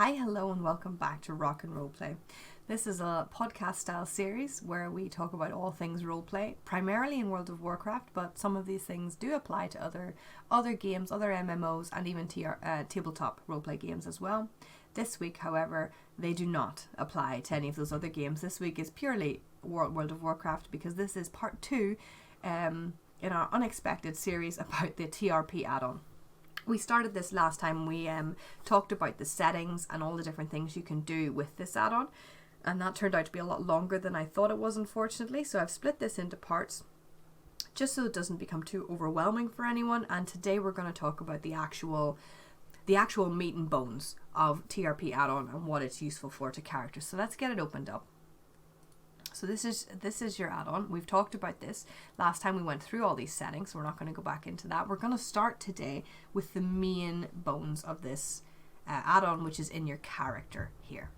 Hi, hello, and welcome back to Rock And Roleplay. This is a podcast style series where we talk about all things roleplay, primarily in World of Warcraft, but some of these things do apply to other games, other MMOs, and even tabletop roleplay games as well. This week, however, they do not apply to any of those other games. This week is purely World of Warcraft because this is part 2 in our unexpected series about the TRP add-on. We started this last time. We talked about the settings and all the different things you can do with this add-on, and that turned out to be a lot longer than I thought it was, unfortunately. So I've split this into parts just so it doesn't become too overwhelming for anyone. And today we're going to talk about the actual meat and bones of TRP add-on and what it's useful for to characters. So let's get it opened up. So this is your add-on. We've talked about this last time. We went through all these settings, so we're not going to go back into that. We're going to start today with the main bones of this add-on, which is in your character here.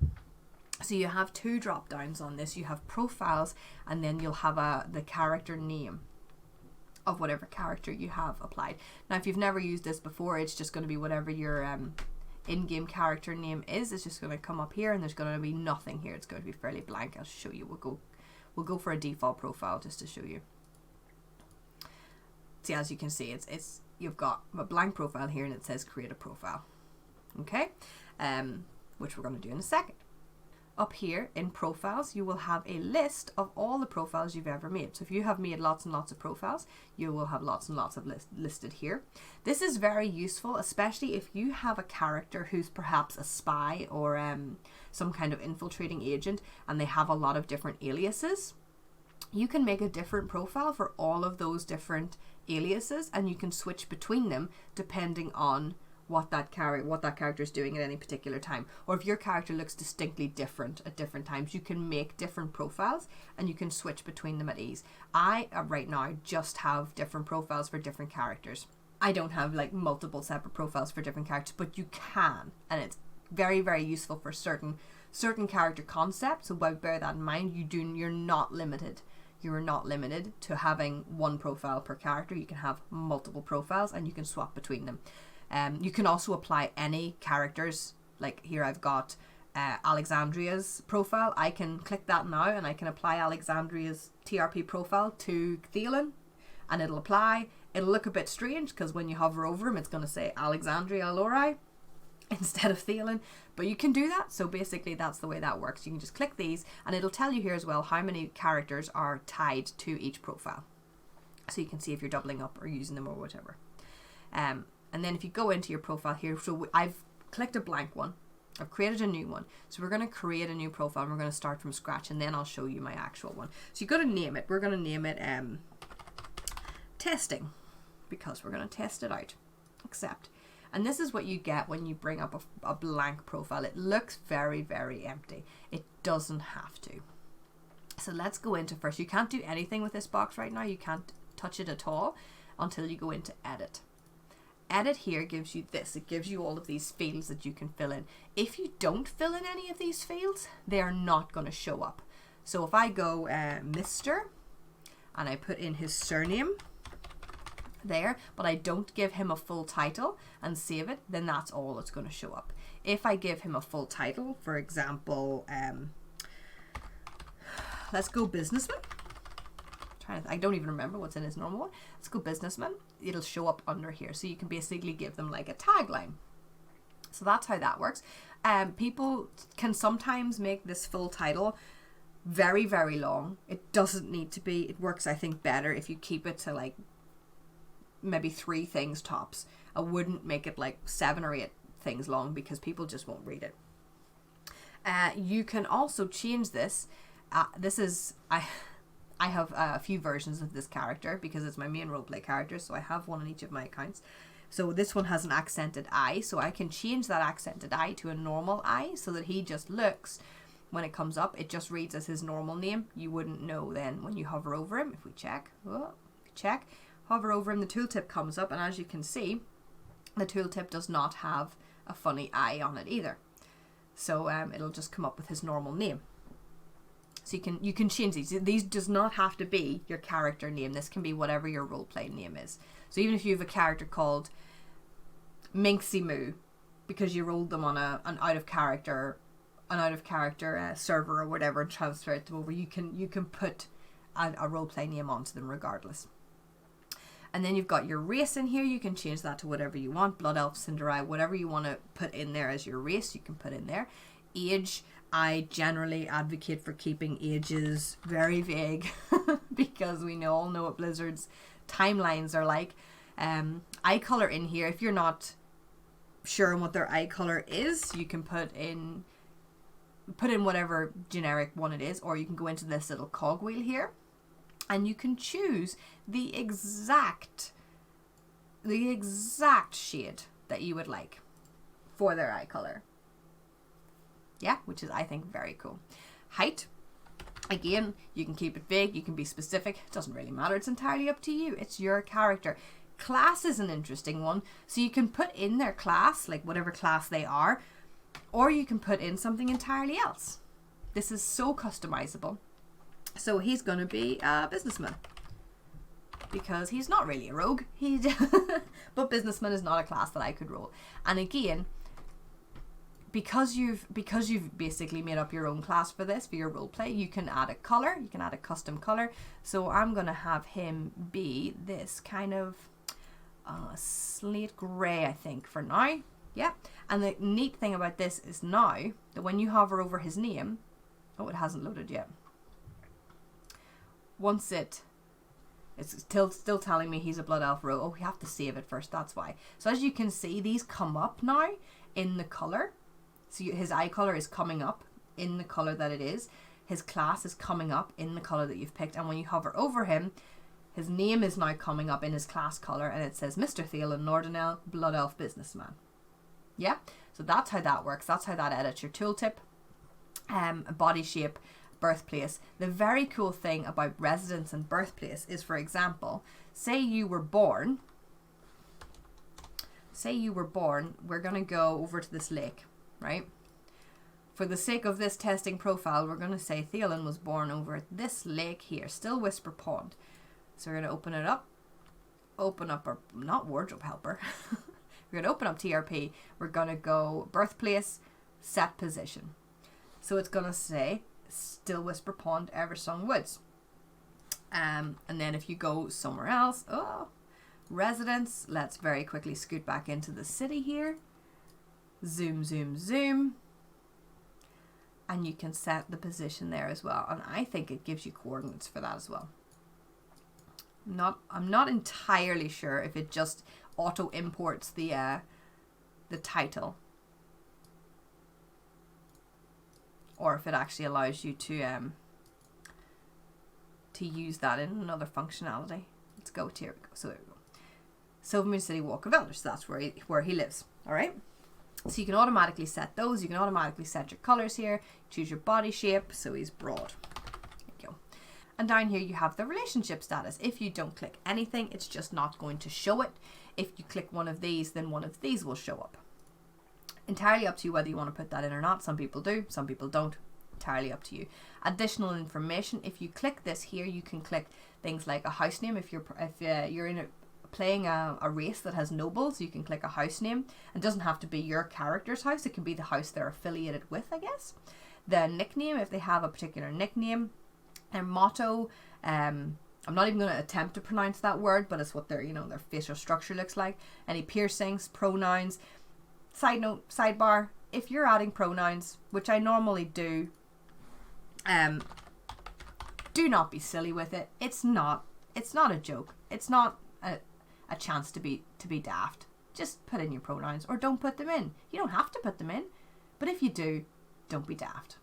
So you have two drop downs on this. You have profiles, and then you'll have the character name of whatever character you have applied. Now, if you've never used this before, it's just going to be whatever your in-game character name is. It's just going to come up here, and there's going to be nothing here. It's going to be fairly blank. I'll show you. We'll go for a default profile just to show you. See, as you can see, it's you've got a blank profile here, and it says create a profile. Okay, which we're going to do in a second. Up here in profiles, you will have a list of all the profiles you've ever made. So if you have made lots and lots of profiles, you will have lots and lots of listed here. This is very useful, especially if you have a character who's perhaps a spy or some kind of infiltrating agent, and they have a lot of different aliases. You can make a different profile for all of those different aliases, and you can switch between them depending on what that character is doing at any particular time. Or if your character looks distinctly different at different times, you can make different profiles and you can switch between them at ease. I right now just have different profiles for different characters. I don't have like multiple separate profiles for different characters, but you can, and it's very, very useful for certain character concepts. So bear that in mind. You're not limited. You're not limited to having one profile per character. You can have multiple profiles and you can swap between them. You can also apply any characters. Like here I've got Alexandria's profile. I can click that now and I can apply Alexandria's TRP profile to Thelan, and it'll apply. It'll look a bit strange because when you hover over him, it's going to say Alexandria Lorai instead of Thelan, but you can do that. So basically that's the way that works. You can just click these and it'll tell you here as well how many characters are tied to each profile, so you can see if you're doubling up or using them or whatever. And then if you go into your profile here, so I've clicked a blank one. I've created a new one. So we're going to create a new profile and we're going to start from scratch, and then I'll show you my actual one. So you've got to name it. We're going to name it testing, because we're going to test it out. Accept. And this is what you get when you bring up a blank profile. It looks very, very empty. It doesn't have to. So let's go into first. You can't do anything with this box right now. You can't touch it at all until you go into edit. Edit here gives you this. It gives you all of these fields that you can fill in. If you don't fill in any of these fields, they are not going to show up. So if I go Mr. and I put in his surname there, but I don't give him a full title and save it, then that's all that's going to show up. If I give him a full title, for example, let's go businessman. I don't even remember what's in his normal one. Let's go businessman. It'll show up under here. So you can basically give them like a tagline. So that's how that works. People can sometimes make this full title very, very long. It doesn't need to be. It works, I think, better if you keep it to like maybe 3 things tops. I wouldn't make it like 7 or 8 things long because people just won't read it. You can also change this. I have a few versions of this character because it's my main roleplay character, so I have one on each of my accounts. So this one has an accented I, so I can change that accented I to a normal I so that he just looks, when it comes up, it just reads as his normal name. You wouldn't know then when you hover over him. If we check, hover over him, the tooltip comes up, and as you can see, the tooltip does not have a funny I on it either. So it'll just come up with his normal name. So you can change these. These does not have to be your character name. This can be whatever your roleplay name is. So even if you have a character called Minxie Moo, because you rolled them on an out of character server or whatever and transfer them over, you can put a roleplay name onto them regardless. And then you've got your race in here. You can change that to whatever you want. Blood Elf, Cinderai, whatever you want to put in there as your race, you can put in there. Age, I generally advocate for keeping ages very vague because we all know what Blizzard's timelines are like. Eye color in here, if you're not sure on what their eye color is, you can put in whatever generic one it is, or you can go into this little cogwheel here and you can choose the exact shade that you would like for their eye color. Yeah, which is, I think, very cool. Height, again, you can keep it vague, you can be specific, it doesn't really matter, it's entirely up to you, it's your character. Class is an interesting one, so you can put in their class, like whatever class they are, or you can put in something entirely else. This is so customizable. So he's going to be a businessman, because he's not really a rogue, but businessman is not a class that I could roll. And again, because you've basically made up your own class for this, for your roleplay, you can add a color, you can add a custom color. So I'm going to have him be this kind of slate grey, I think, for now. Yeah. And the neat thing about this is now that when you hover over his name, oh, it hasn't loaded yet. Once it's still telling me he's a Blood Elf rogue. Oh, we have to save it first, that's why. So as you can see, these come up now in the color. So his eye color is coming up in the color that it is. His class is coming up in the color that you've picked. And when you hover over him, his name is now coming up in his class color. And it says Mr. Thielen Nordenell, Blood Elf Businessman. Yeah, so that's how that works. That's how that edits your tooltip. Body shape, birthplace. The very cool thing about residence and birthplace is, for example, say you were born, we're going to go over to this lake, right? For the sake of this testing profile, we're going to say Thielen was born over at this lake here, Still Whisper Pond. So we're going to open up our, not wardrobe helper, we're going to open up TRP, we're going to go birthplace, set position. So it's going to say Still Whisper Pond, Eversong Woods. And then if you go somewhere else, residence, let's very quickly scoot back into the city here. Zoom, zoom, zoom. And you can set the position there as well. And I think it gives you coordinates for that as well. I'm not entirely sure if it just auto imports the title, or if it actually allows you to use that in another functionality. Let's go to, here we go. So there we go. Silvermoon City Walk of Elders. So that's where he lives. All right. So you can automatically set those. You can automatically set your colors here. Choose your body shape. So he's broad. There you go. And down here you have the relationship status. If you don't click anything, it's just not going to show it. If you click one of these, then one of these will show up. Entirely up to you whether you want to put that in or not. Some people do, some people don't. Entirely up to you. Additional information. If you click this here, you can click things like a house name. If you're playing a race that has nobles, you can click a house name. It doesn't have to be your character's house. It can be the house they're affiliated with, I guess. The nickname, if they have a particular nickname. Their motto. I'm not even going to attempt to pronounce that word, but it's what their facial structure looks like. Any piercings, pronouns. Side note, sidebar, if you're adding pronouns, which I normally do not be silly with it. It's not a joke. It's not a chance to be daft. Just put in your pronouns, or don't put them in. You don't have to put them in, but if you do, don't be daft.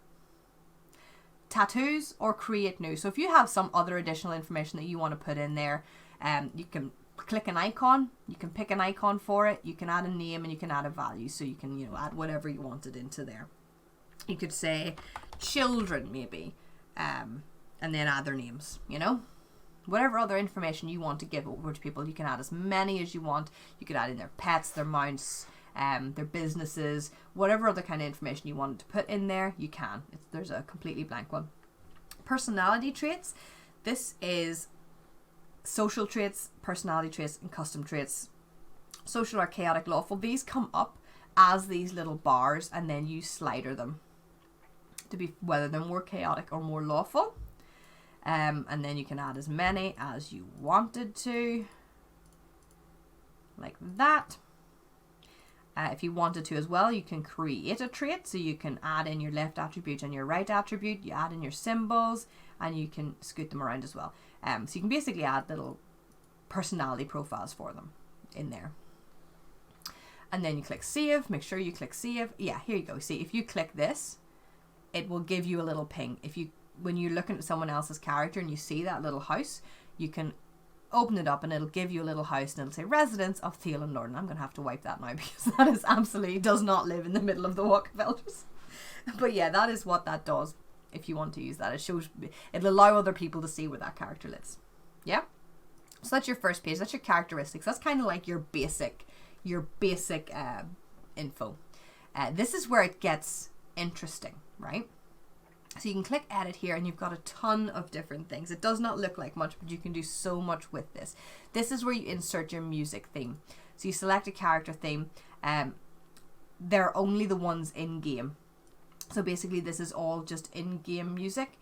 Tattoos or create new. So if you have some other additional information that you want to put in there, you can click an icon, you can pick an icon for it, you can add a name, and you can add a value. So you can add whatever you wanted into there. You could say children maybe, and then add their names, whatever other information you want to give over to people. You can add as many as you want. You could add in their pets, their mounts, their businesses, whatever other kind of information you want to put in there, you can. There's a completely blank one. Personality traits. This is social traits, personality traits, and custom traits. Social or chaotic lawful. These come up as these little bars, and then you slider them to be whether they're more chaotic or more lawful. And then you can add as many as you wanted to, like that. If you wanted to as well, you can create a trait, so you can add in your left attribute and your right attribute. You add in your symbols, and you can scoot them around as well. So you can basically add little personality profiles for them in there. And then you click save. Make sure you click save. Yeah, here you go. See, if you click this, it will give you a little ping. When you're looking at someone else's character and you see that little house, you can open it up and it'll give you a little house and it'll say residence of Thiel and Norden. I'm going to have to wipe that now because that is absolutely does not live in the middle of the Walk of Elders. But yeah, that is what that does. If you want to use that, it'll allow other people to see where that character lives. Yeah. So that's your first page. That's your characteristics. That's kind of like your basic info. This is where it gets interesting, right? So you can click edit here and you've got a ton of different things. It does not look like much, but you can do so much with this. This is where you insert your music theme. So you select a character theme. They're only the ones in game. So basically this is all just in-game music.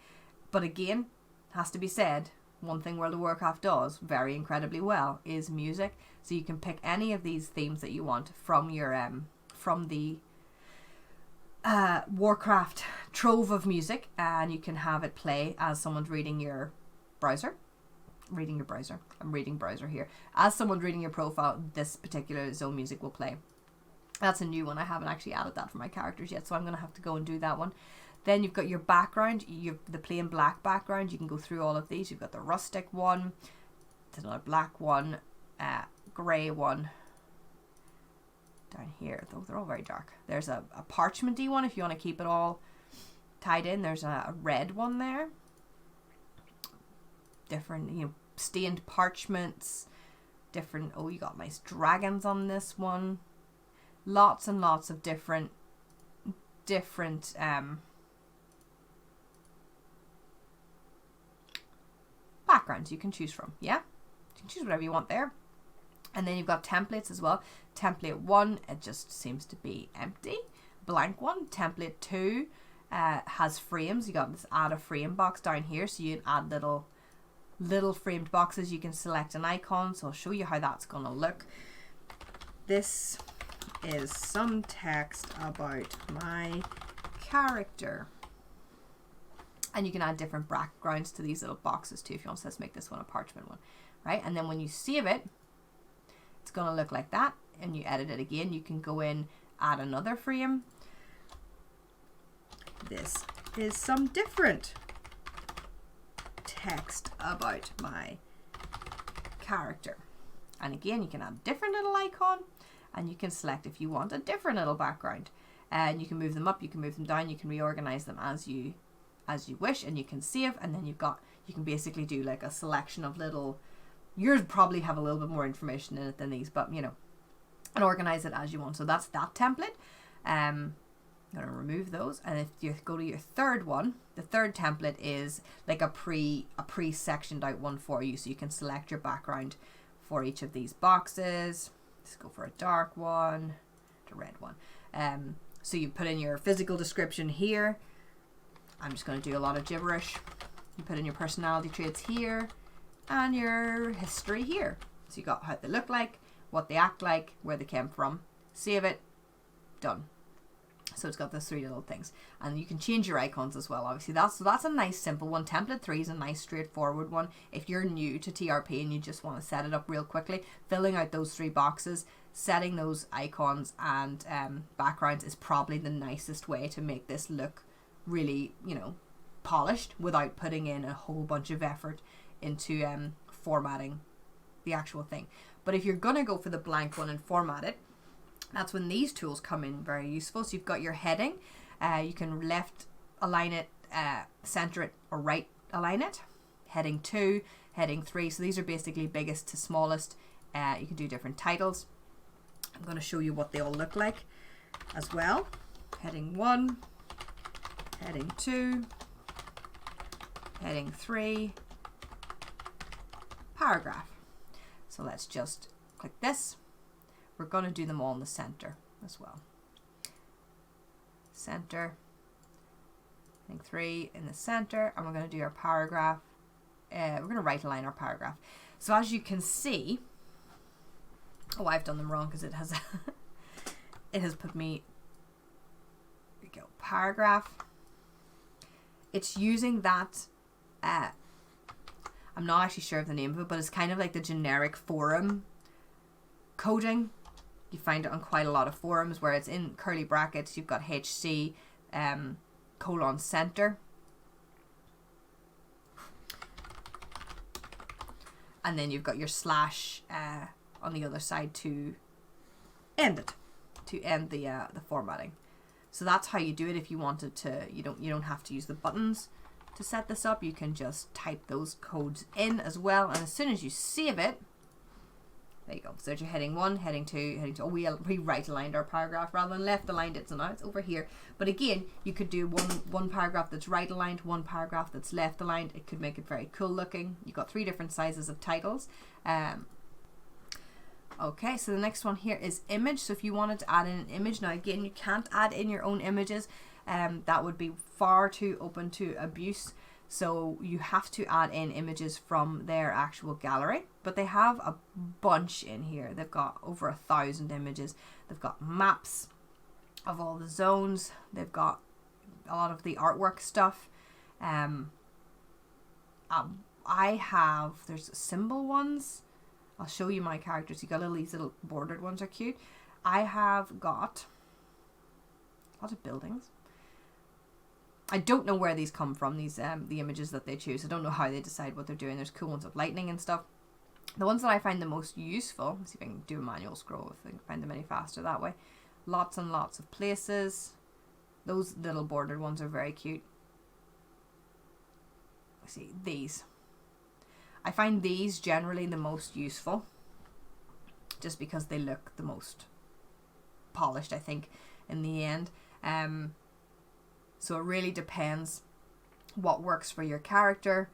But again, has to be said, one thing World of Warcraft does very incredibly well is music. So you can pick any of these themes that you want from your from the Warcraft trove of music, and you can have it play as someone's reading your browser. I'm reading browser here. As someone's reading your profile, this particular zone music will play. That's a new one. I haven't actually added that for my characters yet, so I'm going to have to go and do that one. Then you've got your background. You've the plain black background. You can go through all of these. You've got the rustic one, there's another black one, grey one. Down here, though they're all very dark. There's a parchmenty one if you want to keep it all tied in. There's a red one there. Different, stained parchments. Different. Oh, you got nice dragons on this one. Lots and lots of different backgrounds you can choose from. Yeah, you can choose whatever you want there. And then you've got templates as well. Template 1, it just seems to be empty. Blank one. Template 2 has frames. You got this add a frame box down here, so you can add little framed boxes. You can select an icon, so I'll show you how that's going to look. This is some text about my character. And you can add different backgrounds to these little boxes too if you want. So let's make this one a parchment one, right? And then when you save it, it's going to look like that, and you edit it again. You can go in, add another frame. This is some different text about my character. And again, you can add a different little icon, and you can select if you want a different little background. And you can move them up, you can move them down, you can reorganize them as you wish, and you can save. And then you can basically do like a selection of little. Yours probably have a little bit more information in it than these, but and organize it as you want. So that's that template. I'm going to remove those, and if you go to your third one, the third template is like a pre-sectioned out one for you, so you can select your background for each of these boxes. Let's go for a dark one, a red one. So you put in your physical description here. I'm just going to do a lot of gibberish. You put in your personality traits here, and your history here. So you got how they look like, what they act like, where they came from. Save it. Done. So it's got those 3 little things. And you can change your icons as well, obviously. That's a nice simple one. Template 3 is a nice straightforward one. If you're new to TRP and you just want to set it up real quickly, filling out those 3 boxes, setting those icons and backgrounds is probably the nicest way to make this look really, polished without putting in a whole bunch of effort into formatting the actual thing. But if you're gonna go for the blank one and format it, that's when these tools come in very useful. So you've got your heading. You can left align it, center it, or right align it. Heading 2, heading 3. So these are basically biggest to smallest. You can do different titles. I'm going to show you what they all look like as well. Heading 1, heading 2, heading 3, paragraph. So let's just click this. We're going to do them all in the center as well. center, heading 3 in the center, and we're going to do our paragraph. We're going to right align our paragraph. So as you can see, oh, I've done them wrong because it has it has put me, here we go, paragraph. It's using that, I'm not actually sure of the name of it, but it's kind of like the generic forum coding. You find it on quite a lot of forums where it's in curly brackets. You've got HC colon center. And then you've got your slash on the other side to end it, to end the formatting. So that's how you do it. If you wanted to, you don't have to use the buttons to set this up. You can just type those codes in as well, and as soon as you save it, there you go. So there's your heading 1, heading 2, heading 2. Oh, we right aligned our paragraph rather than left aligned it, so now it's over here. But again, you could do one paragraph that's right aligned, one paragraph that's left aligned. It could make it very cool looking. You've got 3 different sizes of titles. Okay, so the next one here is image. So if you wanted to add in an image, now again, you can't add in your own images. That would be far too open to abuse. So you have to add in images from their actual gallery. But they have a bunch in here. They've got over 1,000 images. They've got maps of all the zones. They've got a lot of the artwork stuff. There's symbol ones. I'll show you my characters. You got these little bordered ones are cute. I have got a lot of buildings. I don't know where these come from, these the images that they choose. I don't know how they decide what they're doing. There's cool ones of lightning and stuff. The ones that I find the most useful, let's see if I can do a manual scroll if I can find them any faster that way. Lots and lots of places. Those little bordered ones are very cute. Let's see, these. I find these generally the most useful just because they look the most polished, I think, in the end. So it really depends what works for your character,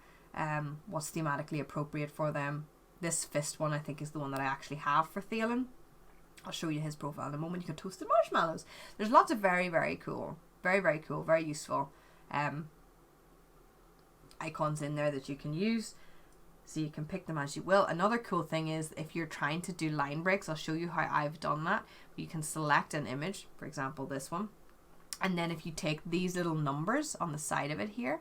what's thematically appropriate for them. This fist one, I think, is the one that I actually have for Thalen. I'll show you his profile in a moment. You can toast the marshmallows. There's lots of very, very cool, very cool, very useful icons in there that you can use. So you can pick them as you will. Another cool thing is if you're trying to do line breaks, I'll show you how I've done that. You can select an image, for example, this one. And then if you take these little numbers on the side of it here,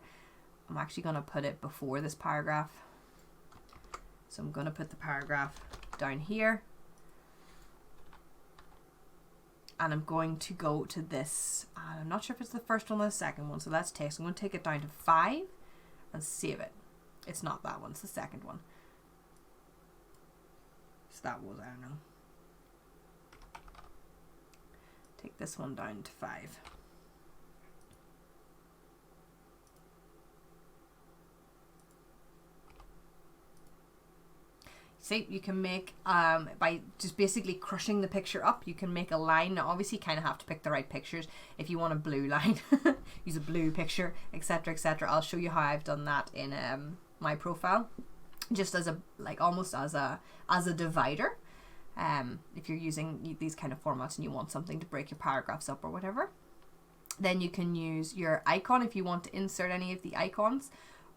I'm actually going to put it before this paragraph. So I'm going to put the paragraph down here. And I'm going to go to this. I'm not sure if it's the first one or the second one. So let's take. So I'm going to take it down to 5 and save it. It's not that one, it's the second one. So that was, I don't know. Take this one down to 5. See, you can make, by just basically crushing the picture up, you can make a line. Now, obviously, you kind of have to pick the right pictures. If you want a blue line, use a blue picture, etc., etc. I'll show you how I've done that in my profile, just as a, like, almost as a divider. If you're using these kind of formats and you want something to break your paragraphs up or whatever, then you can use your icon if you want to insert any of the icons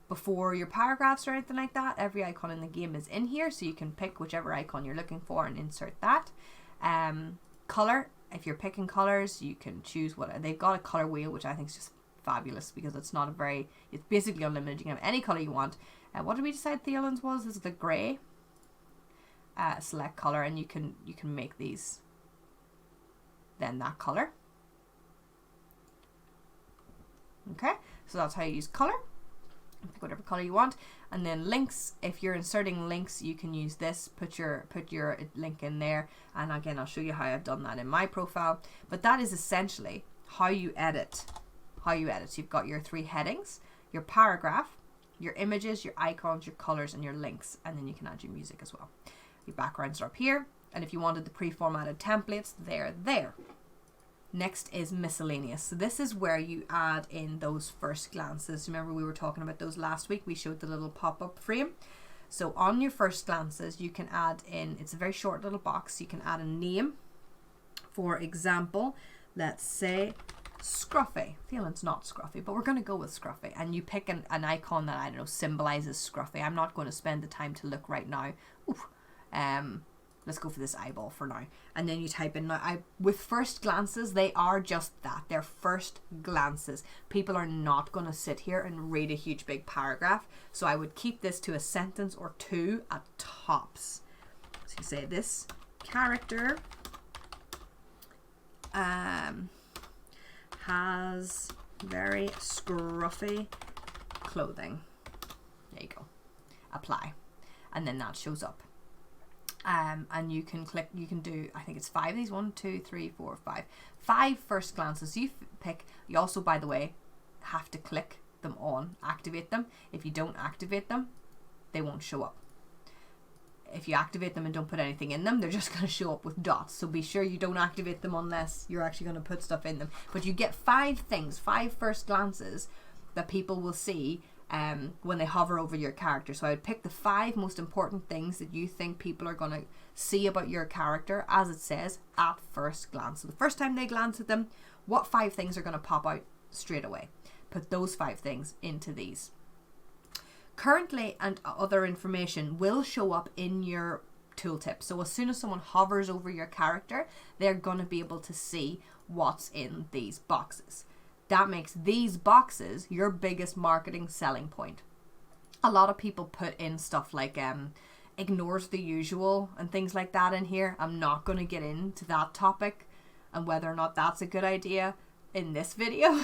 before your paragraphs or anything like that. Every icon in the game is in here, so you can pick whichever icon you're looking for and insert that. Color, if you're picking colors, you can choose what they've got, a color wheel, which I think is just fabulous because it's not a very, it's basically unlimited. You can have any color you want. What did we decide Thalen's was? This is the gray. Select color, and you can make these then that color. Okay, so that's how you use color. Pick whatever color you want. And then links, if you're inserting links, you can use this, put your link in there, and again I'll show you how I've done that in my profile. But that is essentially how you edit. So you've got your 3 headings, your paragraph, your images, your icons, your colors, and your links, and then you can add your music as well. Your backgrounds are up here, and if you wanted the pre-formatted templates, they're there. Next is miscellaneous. So this is where you add in those first glances. Remember we were talking about those last week. We showed the little pop-up frame. So on your first glances, you can add in, it's a very short little box. You can add a name. For example, let's say Scruffy. Feeling it's not scruffy, but we're going to go with scruffy. And you pick an icon that, I don't know, symbolizes scruffy. I'm not going to spend the time to look right now. Let's go for this eyeball for now. And then you type in, with first glances, they are just that. They're first glances. People are not going to sit here and read a huge big paragraph. So I would keep this to a sentence or two at tops. So you say this character has very scruffy clothing. There you go. Apply. And then that shows up. And you can click, you can do, I think it's 5 of these, 1, 2, 3, 4, 5. 5 first glances. You pick, you also, by the way, have to click them on, activate them. If you don't activate them, they won't show up. If you activate them and don't put anything in them, they're just going to show up with dots. So be sure you don't activate them unless you're actually going to put stuff in them. But you get 5 things, 5 first glances that people will see when they hover over your character. So I would pick the 5 most important things that you think people are going to see about your character, as it says, at first glance. So the first time they glance at them, what 5 things are going to pop out straight away? Put those 5 things into these. Currently and other information will show up in your tooltip. So as soon as someone hovers over your character, they're going to be able to see what's in these boxes. That makes these boxes your biggest marketing selling point. A lot of people put in stuff like ignores the usual and things like that in here. I'm not going to get into that topic and whether or not that's a good idea in this video,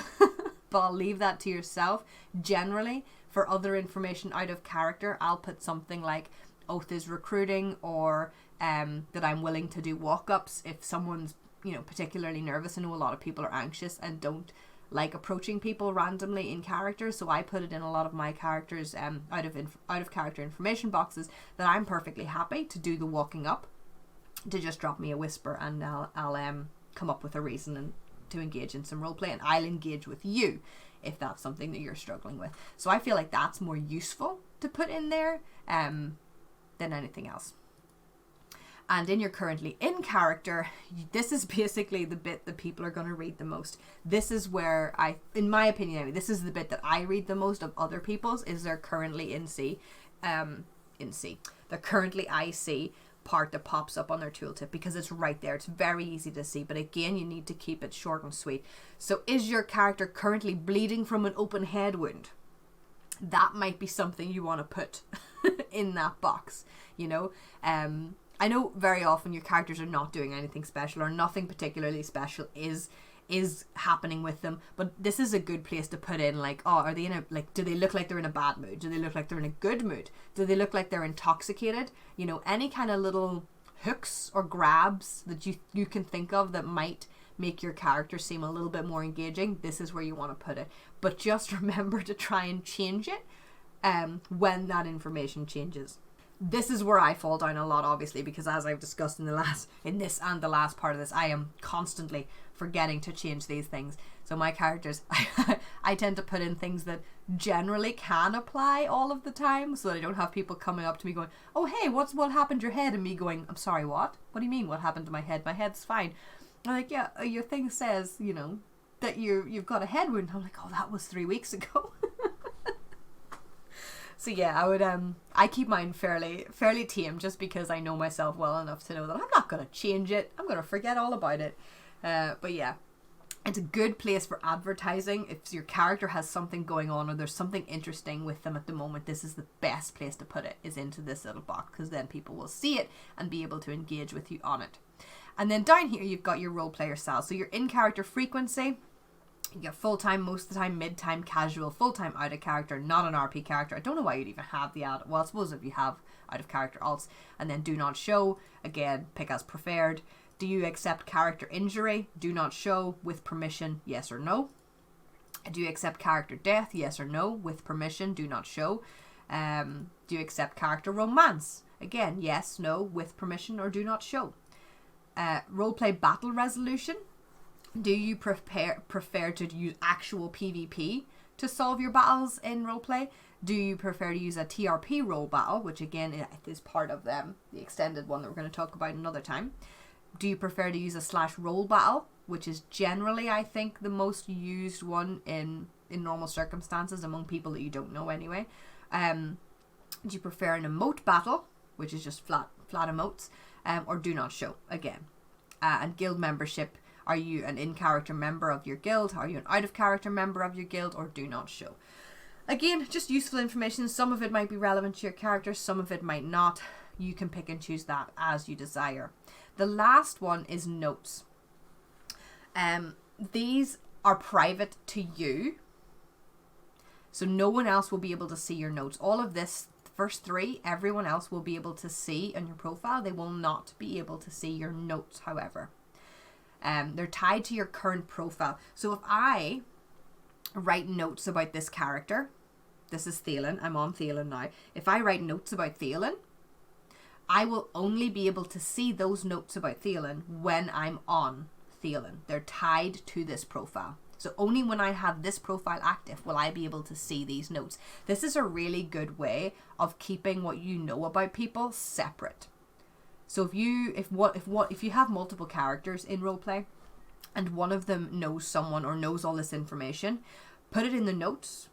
but I'll leave that to yourself. Generally, for other information out of character, I'll put something like Oath is recruiting, or that I'm willing to do walk-ups if someone's, particularly nervous. I know a lot of people are anxious and don't like approaching people randomly in character, so I put it in a lot of my characters out of character information boxes that I'm perfectly happy to do the walking up, to just drop me a whisper and I'll come up with a reason and to engage in some roleplay, and I'll engage with you if that's something that you're struggling with. So I feel like that's more useful to put in there than anything else. And in your currently in character, this is basically the bit that people are going to read the most. This is where in my opinion anyway, this is the bit that I read the most of other people's, is their currently the currently IC part that pops up on their tooltip, because it's right there. It's very easy to see, but again, you need to keep it short and sweet. So is your character currently bleeding from an open head wound? That might be something you want to put in that box, I know very often your characters are not doing anything special, or nothing particularly special is happening with them, but this is a good place to put in, like, are they do they look like they're in a bad mood? Do they look like they're in a good mood? Do they look like they're intoxicated? Any kind of little hooks or grabs that you can think of that might make your character seem a little bit more engaging. This is where you want to put it, but just remember to try and change it when that information changes. This is where I fall down a lot, obviously, because as I've discussed in this and the last part of this, I am constantly forgetting to change these things. So my characters, I tend to put in things that generally can apply all of the time, so that I don't have people coming up to me going, oh hey, what happened to your head? And me going, I'm sorry, what do you mean what happened to my head? My head's fine. I'm like, yeah, your thing says, that you've got a head wound. I'm like, oh, that was 3 weeks ago. So yeah, I would I keep mine fairly tame, just because I know myself well enough to know that I'm not going to change it. I'm going to forget all about it. But yeah, it's a good place for advertising. If your character has something going on, or there's something interesting with them at the moment, this is the best place to put it, is into this little box, because then people will see it and be able to engage with you on it. And then down here you've got your role player style. So your in character frequency, you get full-time most of the time, mid-time, casual, full-time, out of character, not an RP character. I don't know why you'd even have the add. Well, I suppose if you have out of character alts. And then do not show, again, pick as preferred. Do you accept character injury? Do not show, with permission, yes or no. Do you accept character death? Yes or no, with permission, do not show. Do you accept character romance? Again, yes, no, with permission, or do not show. Roleplay battle resolution. Do you prefer to use actual PvP to solve your battles in roleplay? Do you prefer to use a TRP role battle, which again is part of the extended one that we're going to talk about another time? Do you prefer to use a /role battle, which is generally, I think, the most used one in normal circumstances among people that you don't know anyway? Do you prefer an emote battle, which is just flat emotes, or do not show again? And guild membership, are you an in-character member of your guild? Are you an out-of-character member of your guild, or do not show? Again, just useful information. Some of it might be relevant to your character, some of it might not. You can pick and choose that as you desire. The last one is notes. These are private to you, so no one else will be able to see your notes. All of this, the first three, everyone else will be able to see on your profile. They will not be able to see your notes, however. They're tied to your current profile. So if I write notes about this character, this is Thalen, I'm on Thalen now. If I write notes about Thalen, I will only be able to see those notes about Thalen when I'm on Thalen. They're tied to this profile. So only when I have this profile active will I be able to see these notes. This is a really good way of keeping what you know about people separate. So if you have multiple characters in roleplay and one of them knows someone or knows all this information, put it in the notes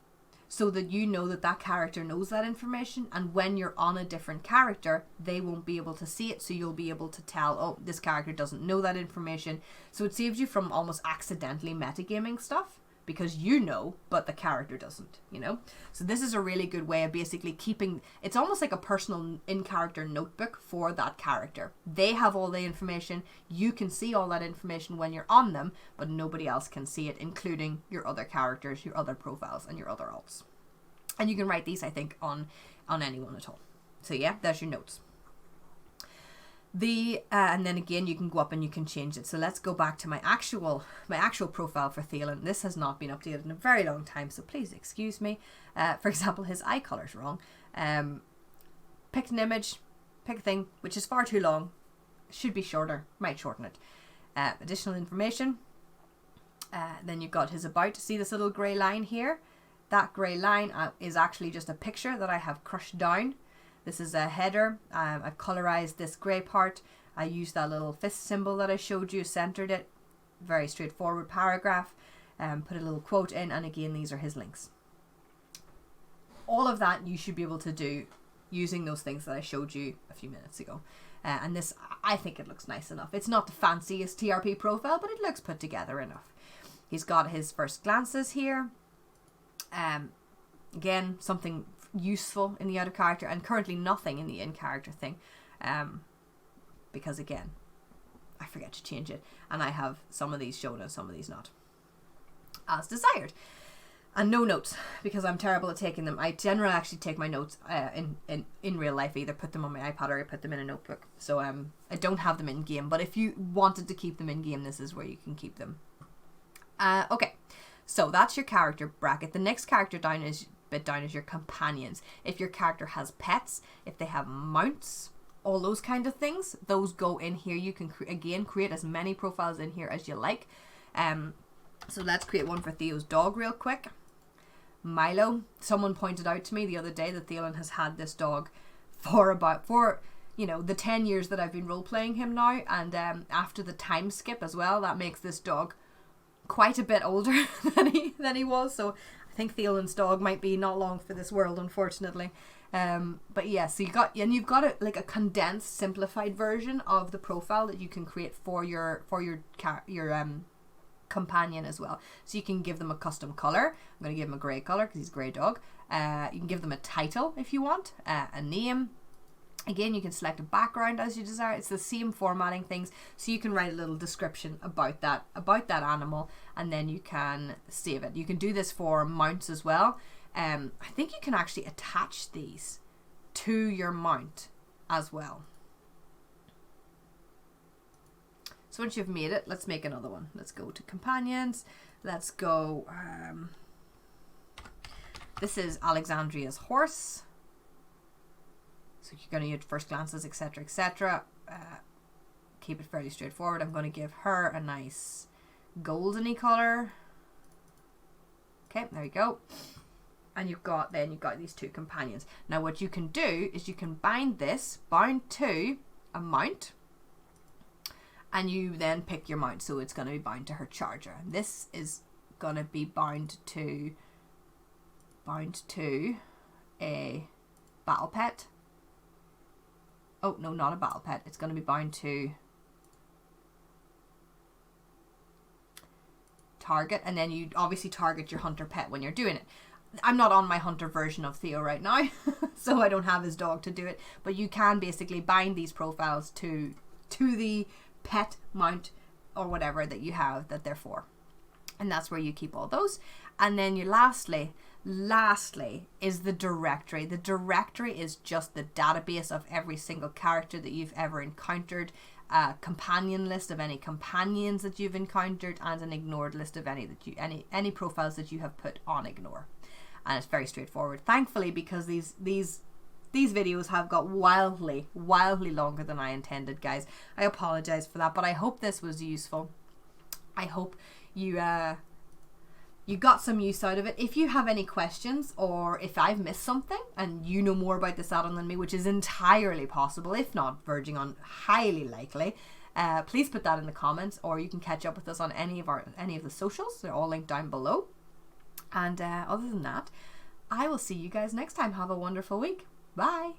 so that you know that that character knows that information, and when you're on a different character, they won't be able to see it, so you'll be able to tell, oh, this character doesn't know that information. So it saves you from almost accidentally metagaming stuff, because you know, but the character doesn't, you know? So this is a really good way of basically keeping, it's almost like a personal in-character notebook for that character. They have all the information, you can see all that information when you're on them, but nobody else can see it, including your other characters, your other profiles, and your other alts. And you can write these, I think, on anyone at all. So yeah, there's your notes. And then again, you can go up and you can change it. So let's go back to my actual profile for Thalen. This has not been updated in a very long time, so please excuse me. For example, his eye color's wrong. Pick an image, pick a thing, which is far too long. Should be shorter, might shorten it. Additional information. Then you've got his about. See this little grey line here? That grey line is actually just a picture that I have crushed down. This is a header. I've colorized this grey part. I used that little fist symbol that I showed you, centered it. Very straightforward paragraph. Put a little quote in, and again, these are his links. All of that you should be able to do using those things that I showed you a few minutes ago. And this, I think it looks nice enough. It's not the fanciest TRP profile, but it looks put together enough. He's got his first glances here. Again, something useful in the out of character, and currently nothing in the in character thing, because again, I forget to change it, and I have some of these shown and some of these not, as desired. And no notes, because I'm terrible at taking them. I generally actually take my notes in real life, either put them on my iPad or I put them in a notebook. So I don't have them in game, but if you wanted to keep them in game, this is where you can keep them. Okay. So that's your character bracket. The next character down is your companions. If your character has pets, if they have mounts, all those kind of things, those go in here. You can again create as many profiles in here as you like. So let's create one for Theo's dog real quick. Milo. Someone pointed out to me the other day that Thalen has had this dog for the 10 years that I've been role playing him now, and after the time skip as well, that makes this dog quite a bit older than he was. So I think Thalen's dog might be not long for this world, unfortunately. But yeah, so you've got a condensed, simplified version of the profile that you can create for your companion as well. So you can give them a custom color. I'm going to give him a grey color because he's a grey dog. You can give them a title if you want, a name. Again, you can select a background as you desire. It's the same formatting things, so you can write a little description about that animal, and then you can save it. You can do this for mounts as well. I think you can actually attach these to your mount as well. So once you've made it, let's make another one. Let's go to companions. Let's go. This is Alexandria's horse. So you're going to use first glances, etc., etc. Keep it fairly straightforward. I'm going to give her a nice goldeny color. Okay, there you go. And you've got these two companions. Now what you can do is you can bind this bound to a mount, and you then pick your mount. So it's going to be bound to her charger. This is going to be bound to a battle pet. Oh no, not a battle pet. It's going to be bound to target, and then you obviously target your hunter pet when you're doing it. I'm not on my hunter version of Theo right now, so I don't have his dog to do it, but you can basically bind these profiles to the pet mount or whatever that you have that they're for. And that's where you keep all those. And then you lastly is the directory. The directory is just the database of every single character that you've ever encountered, a companion list of any companions that you've encountered, and an ignored list of any profiles that you have put on ignore. And it's very straightforward, thankfully, because these videos have got wildly longer than I intended, guys. I apologize for that, but I hope this was useful. I hope you got some use out of it. If you have any questions, or if I've missed something and you know more about this add-on than me, which is entirely possible, if not verging on highly likely, please put that in the comments, or you can catch up with us on any of the socials. They're all linked down below. And other than that, I will see you guys next time. Have a wonderful week. Bye.